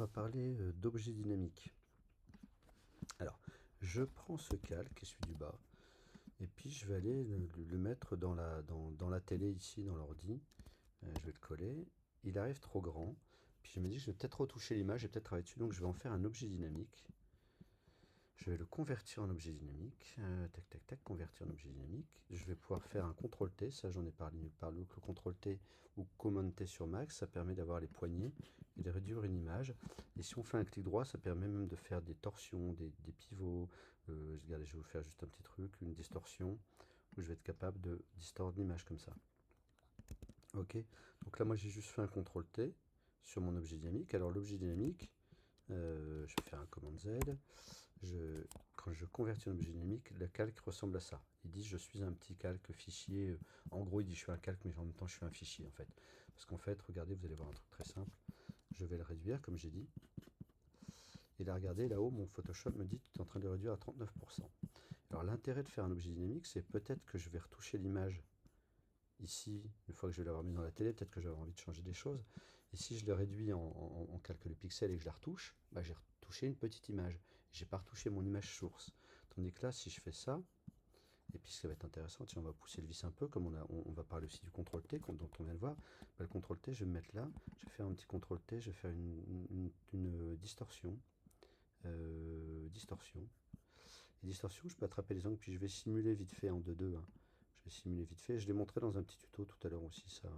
va parler d'objets dynamiques. Alors, je prends ce calque, qui est celui du bas, et puis je vais aller le mettre dans la télé ici, dans l'ordi. Je vais le coller. Il arrive trop grand. Puis je me dis que je vais peut-être retoucher l'image et peut-être travailler dessus, donc je vais en faire un objet dynamique. Je vais le convertir en objet dynamique. Tac, tac, tac, convertir en objet dynamique. Je vais pouvoir faire un CTRL-T, ça j'en ai parlé nulle part. Le CTRL-T ou Command-T sur Mac, ça permet d'avoir les poignées et de réduire une image. Et si on fait un clic droit, ça permet même de faire des torsions, des pivots. Regardez, je vais vous faire juste un petit truc, une distorsion, où je vais être capable de distordre l'image comme ça. Ok, donc là moi j'ai juste fait un CTRL-T sur mon objet dynamique. Alors l'objet dynamique, je vais faire un commande Z. Quand je convertis un objet dynamique, le calque ressemble à ça. Il dit je suis un petit calque fichier. En gros, il dit je suis un calque, mais en même temps je suis un fichier en fait. Parce qu'en fait, regardez, vous allez voir un truc très simple. Je vais le réduire comme j'ai dit. Et là, regardez, là-haut, mon Photoshop me dit que tu es en train de le réduire à 39%. Alors l'intérêt de faire un objet dynamique, c'est peut-être que je vais retoucher l'image ici, une fois que je vais l'avoir mis dans la télé, peut-être que j'aurai envie de changer des choses. Et si je le réduis en calque de pixels et que je la retouche, bah, j'ai retouché une petite image. J'ai pas retouché mon image source. Tandis que là, si je fais ça, et puis ce qui va être intéressant, tiens, on va pousser le vis un peu, comme on va parler aussi du CTRL-T, dont on vient de voir. Bah, le CTRL-T, je vais me mettre là, je vais faire un petit CTRL-T, je vais faire une distorsion. Distorsion. Et distorsion, je peux attraper les angles, puis je vais simuler vite fait en 2-2. Hein. Je vais simuler vite fait. Je l'ai montré dans un petit tuto tout à l'heure aussi, ça.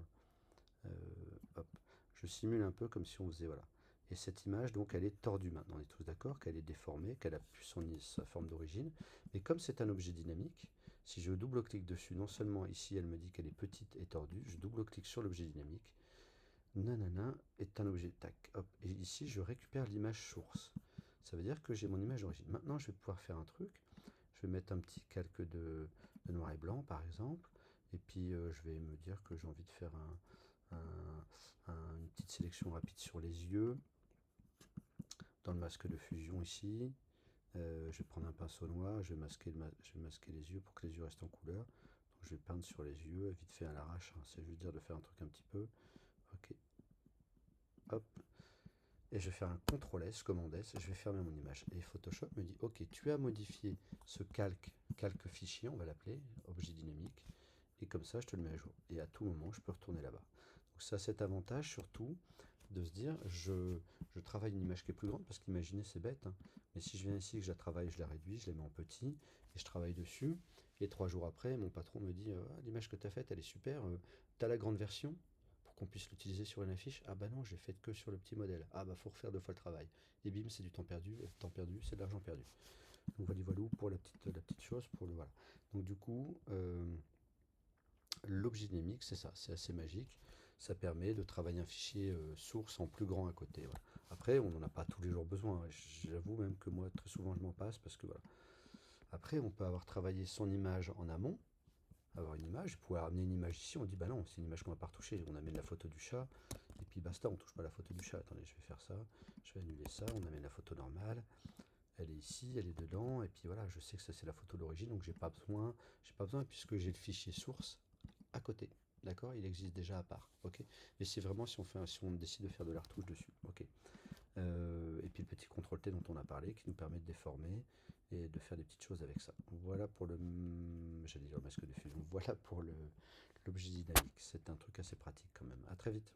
Hop. Je simule un peu comme si on faisait, voilà. Et cette image, donc, elle est tordue maintenant. On est tous d'accord qu'elle est déformée, qu'elle a plus sa forme d'origine. Mais comme c'est un objet dynamique, si je double-clique dessus, non seulement ici, elle me dit qu'elle est petite et tordue, je double-clique sur l'objet dynamique. Nanana est un objet, tac, hop. Et ici, je récupère l'image source. Ça veut dire que j'ai mon image d'origine. Maintenant, je vais pouvoir faire un truc. Je vais mettre un petit calque de noir et blanc, par exemple. Et puis, je vais me dire que j'ai envie de faire une petite sélection rapide sur les yeux. Dans le masque de fusion ici. Je vais prendre un pinceau noir. Je vais masquer les yeux pour que les yeux restent en couleur. Donc, je vais peindre sur les yeux, vite fait à l'arrache. Hein. C'est juste dire de faire un truc un petit peu. Ok. Hop. Et je vais faire un CTRL S, commande S, je vais fermer mon image. Et Photoshop me dit, ok, tu as modifié ce calque fichier, on va l'appeler, objet dynamique, et comme ça, je te le mets à jour. Et à tout moment, je peux retourner là-bas. Donc ça a cet avantage, surtout, de se dire, je travaille une image qui est plus grande, parce qu'imaginez, c'est bête, hein, mais si je viens ici, que je la travaille, je la réduis, je la mets en petit, et je travaille dessus, et 3 jours après, mon patron me dit, ah, l'image que tu as faite, elle est super, tu as la grande version pour qu'on puisse l'utiliser sur une affiche. Ah bah non, j'ai fait que sur le petit modèle. Ah bah faut refaire 2 fois le travail. Et bim, c'est du temps perdu, c'est de l'argent perdu. Donc voilà, voilà pour la petite chose, pour le voilà. Donc du coup, l'objet dynamique, c'est ça, c'est assez magique. Ça permet de travailler un fichier source en plus grand à côté. Voilà. Après, on n'en a pas tous les jours besoin. J'avoue même que moi, très souvent, je m'en passe parce que voilà. Après, on peut avoir travaillé son image en amont, avoir une image, pouvoir amener une image ici, on dit bah non, c'est une image qu'on va pas retoucher, on amène la photo du chat, et puis basta, on touche pas la photo du chat. Attendez, je vais faire ça, je vais annuler ça, on amène la photo normale, elle est ici, elle est dedans, et puis voilà, je sais que ça c'est la photo d'origine, donc j'ai pas besoin, puisque j'ai le fichier source à côté. D'accord, il existe déjà à part, ok. Mais c'est vraiment si on décide de faire de la retouche dessus, ok. Et puis le petit CTRL-T dont on a parlé, qui nous permet de déformer et de faire des petites choses avec ça. Voilà pour j'allais dire le masque de fusion. Voilà pour l'objet dynamique. C'est un truc assez pratique quand même. À très vite.